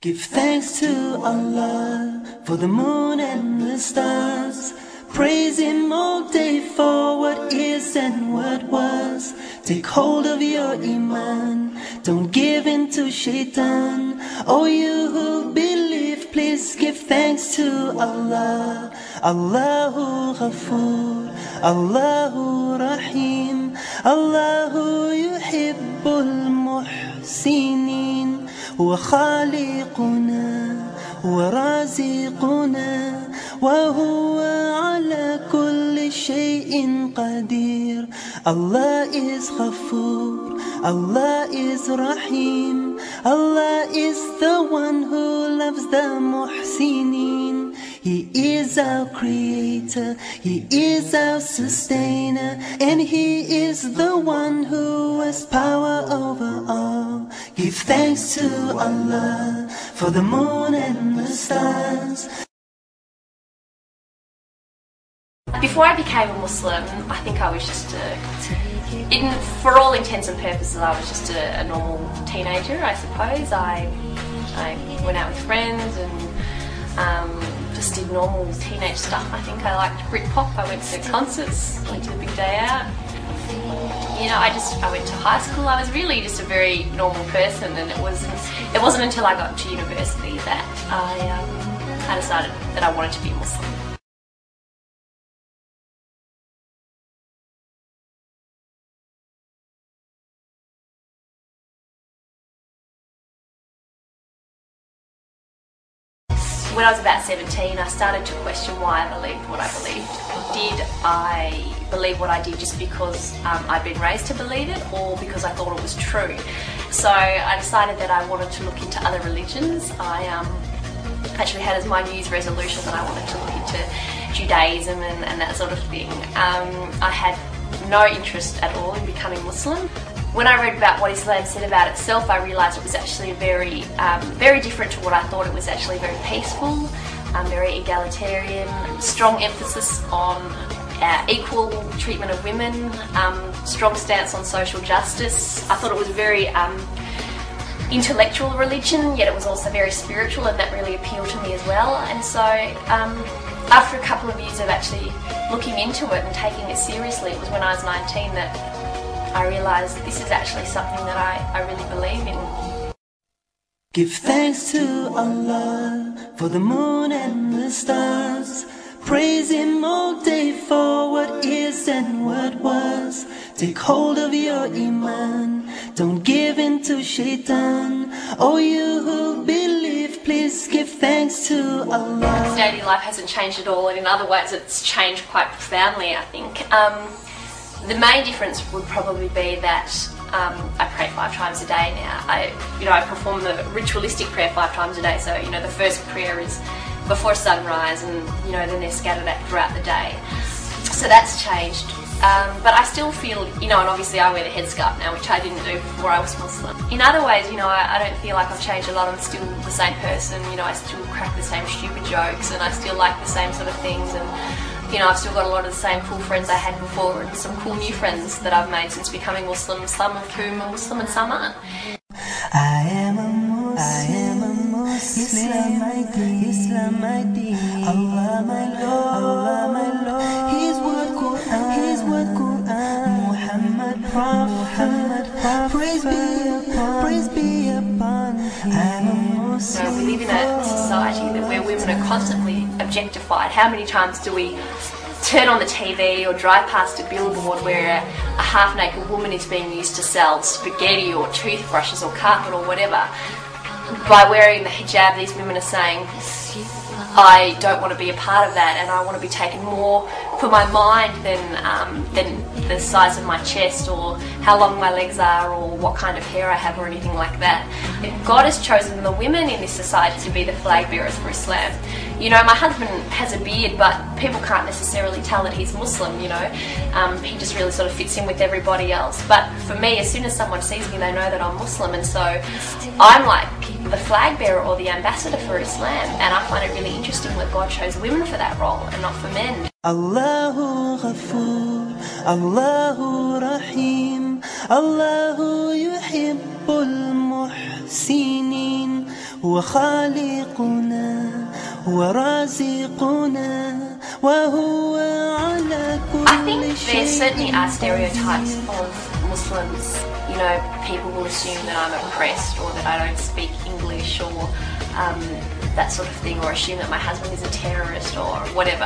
Give thanks to Allah for the moon and the stars. Praise Him all day for what is and what was. Take hold of your Iman, don't give in to Shaitan. Oh, you who believe, please give thanks to Allah. Allahu Ghafoor, Allahu Rahim, Allahu Yuhibbul Muhsinin. هو خالقنا ورازقنا وهو على كل شيء قدير. Allah is Ghafoor, Allah is Rahim, Allah is the one who loves the Muhsinin. He is our creator, He is our sustainer, and He is the one who has power over all. Give thanks to Allah for the moon and the stars. Before I became a Muslim, I think I was just for all intents and purposes, I was just a normal teenager, I suppose. I went out with friends and just did normal teenage stuff. I think I liked Britpop, I went to concerts, went to the big day out. You know, I went to high school. I was really just a very normal person, and it wasn't until I got to university that I decided that I wanted to be a Muslim. When I was about 17, I started to question why I believed what I believed. Did I believe what I did just because I'd been raised to believe it, or because I thought it was true? So I decided that I wanted to look into other religions. I actually had as my New Year's resolution that I wanted to look into Judaism and that sort of thing. I had no interest at all in becoming Muslim. When I read about what Islam said about itself, I realised it was actually very different to what I thought. It was actually very peaceful, very egalitarian, strong emphasis on equal treatment of women, strong stance on social justice. I thought it was a very intellectual religion, yet it was also very spiritual, and that really appealed to me as well. And so after a couple of years of actually looking into it and taking it seriously, it was when I was 19 that I realised this is actually something that I really believe in. Give thanks to Allah for the moon and the stars. Praise Him all day for what is and what was. Take hold of your Iman, don't give in to Shaitan. Oh, you who believe, please give thanks to Allah. Daily life hasn't changed at all, and in other ways it's changed quite profoundly, I think. The main difference would probably be that I pray 5 times a day now. I perform the ritualistic prayer 5 times a day. So, the first prayer is before sunrise, and, then they're scattered throughout the day. So that's changed. But I still feel, and obviously I wear the headscarf now, which I didn't do before I was Muslim. In other ways, I don't feel like I've changed a lot. I'm still the same person. I still crack the same stupid jokes, and I still like the same sort of things. And I've still got a lot of the same cool friends I had before, and some cool new friends that I've made since becoming Muslim, some of whom are Muslim and some aren't. I am a Muslim, Islam my deen, Allah my Lord, His word Quran, Muhammad Prophet, praise be upon Him. I'm a Muslim. We live in a society where women are constantly objectified. How many times do we turn on the TV or drive past a billboard where a half-naked woman is being used to sell spaghetti or toothbrushes or carpet or whatever? By wearing the hijab, these women are saying, I don't want to be a part of that, and I want to be taken more for my mind than the size of my chest or how long my legs are or what kind of hair I have or anything like that. God has chosen the women in this society to be the flag bearers for Islam. My husband has a beard, but people can't necessarily tell that he's Muslim, He just really sort of fits in with everybody else. But for me, as soon as someone sees me, they know that I'm Muslim, and so I'm like the flag bearer or the ambassador for Islam, and I find it really interesting that God chose women for that role and not for men. Allahu Ghafoor, Allahu Rahim, الله يحب المحسنين هو خالقنا هو رازقنا وهو على كل I think there شيء certainly are stereotypes قدير. of Muslims. You know, people will assume that I'm oppressed or that I don't speak English or that sort of thing, or assume that my husband is a terrorist or whatever.